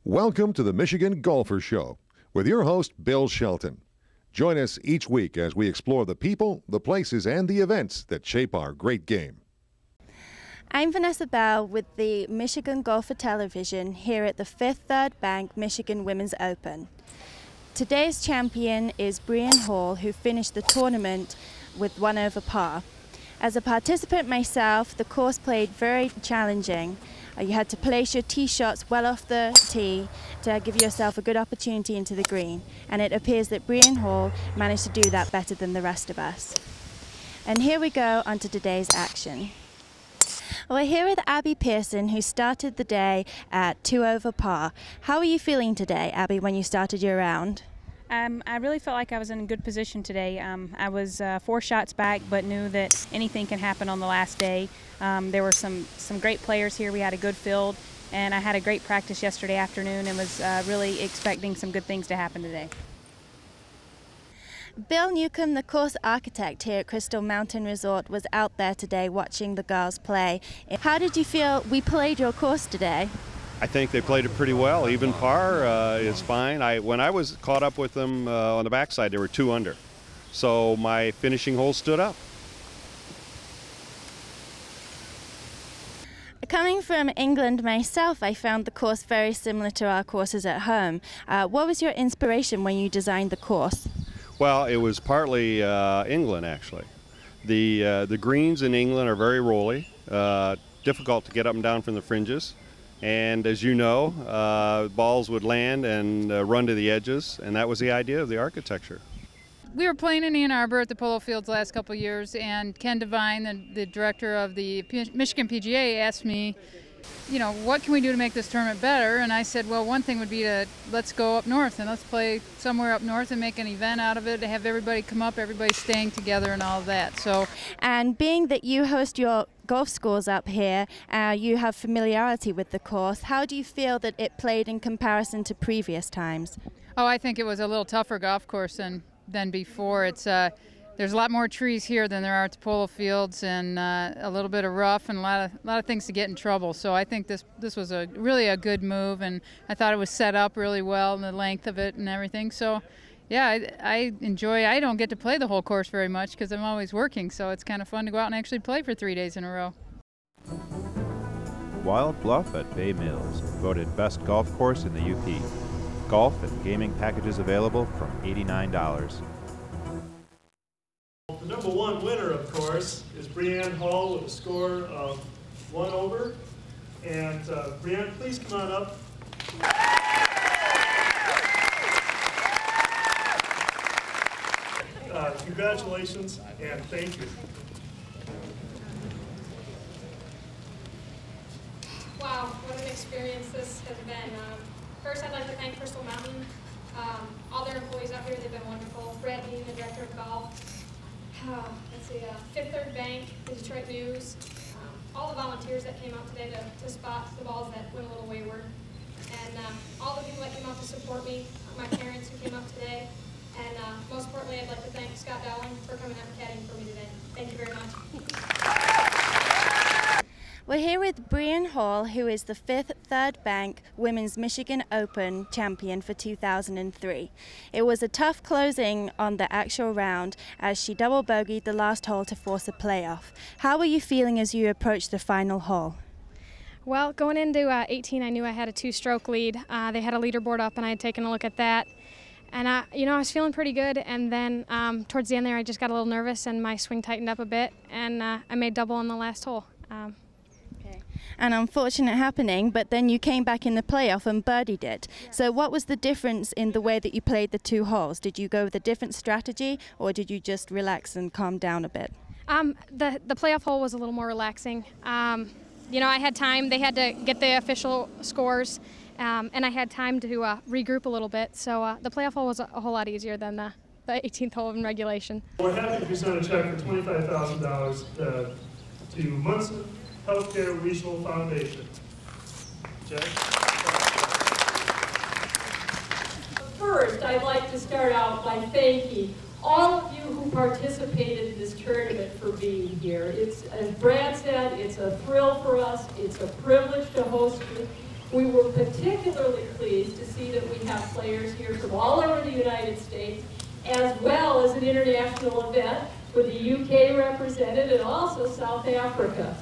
Welcome to the Michigan Golfer Show with your host, Bill Shelton. Join us each week as we explore the people, the places, and the events that shape our great game. I'm Vanessa Bell with the Michigan Golfer Television here at the Fifth Third Bank Michigan Women's Open. Today's champion is Brennan Hall, who finished the tournament with 1 over par. As a participant myself, the course played very challenging. You had to place your tee shots well off the tee to give yourself a good opportunity into the green, and it appears that Brennan Hall managed to do that better than the rest of us. And here we go on to today's action. We're here with Abby Pearson, who started the day at 2 over par. How are you feeling today, Abby, when you started your round? I really felt like I was in a good position today. I was 4 shots back, but knew that anything can happen on the last day. There were some great players here. We had a good field, and I had a great practice yesterday afternoon and was really expecting some good things to happen today. Bill Newcomb, the course architect here at Crystal Mountain Resort, was out there today watching the girls play. How did you feel we played your course today? I think they played it pretty well. Even par is fine. When I was caught up with them on the backside, they were 2 under. So my finishing hole stood up. Coming from England myself, I found the course very similar to our courses at home. What was your inspiration when you designed the course? Well, it was partly England, actually. The greens in England are very rolly, difficult to get up and down from the fringes. And as you know, balls would land and run to the edges, and that was the idea of the architecture. We were playing in Ann Arbor at the polo fields the last couple of years, and Ken Devine, the director of the Michigan PGA, asked me, you know, what can we do to make this tournament better? And I said, well, one thing would be to let's go up north and let's play somewhere up north and make an event out of it, to have everybody come up, everybody staying together and all of that. So, and being that you host your golf schools up here, you have familiarity with the course. How do you feel that it played in comparison to previous times? Oh, I think it was a little tougher golf course than before. It's there's a lot more trees here than there are at the polo fields, and a little bit of rough and a lot of things to get in trouble. So I think this was really a good move, and I thought it was set up really well, and the length of it and everything. So yeah, I enjoy. I don't get to play the whole course very much because I'm always working, so it's kind of fun to go out and actually play for 3 days in a row. Wild Bluff at Bay Mills, voted best golf course in the UP. Golf and gaming packages available from $89. The number 1 winner, of course, is Brennan Hall with a score of 1 over. And Brennan, please come on up. Congratulations and thank you. Wow, what an experience this has been. First, I'd like to thank Crystal Mountain, all their employees out here. They've been wonderful. Brett Dean, the director of golf. Let's see, Fifth Third Bank, the Detroit News, all the volunteers that came out today to spot the balls that went a little wayward, and all the people that came out to support me, my parents who came out today, and most importantly, I'd like to thank Scott Dowling for coming out and caddying for me today. Thank you very much. We're here with Brennan Hall, who is the Fifth Third Bank Women's Michigan Open champion for 2003. It was a tough closing on the actual round as she double bogeyed the last hole to force a playoff. How were you feeling as you approached the final hole? Well, going into 18, I knew I had a 2-stroke lead. They had a leaderboard up, and I had taken a look at that. And I was feeling pretty good, and then towards the end there, I just got a little nervous, and my swing tightened up a bit, and I made double on the last hole. An unfortunate happening, but then you came back in the playoff and birdied it. Yes. So what was the difference in the way that you played the 2 holes? Did you go with a different strategy, or did you just relax and calm down a bit? The playoff hole was a little more relaxing. You know, I had time. They had to get the official scores, and I had time to regroup a little bit. So the playoff hole was a whole lot easier than the 18th hole in regulation. We're happy to present a check for $25,000 to Munson Healthcare Regional Foundation. Jack? First, I'd like to start out by thanking all of you who participated in this tournament for being here. It's, as Brad said, it's a thrill for us. It's a privilege to host We were particularly pleased to see that we have players here from all over the United States, as well as an international event with the UK represented and also South Africa.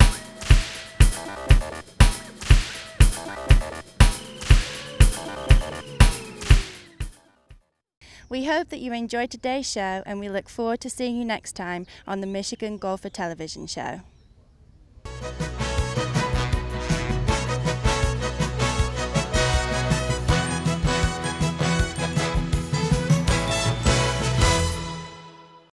We hope that you enjoyed today's show, and we look forward to seeing you next time on the Michigan Golfer Television Show.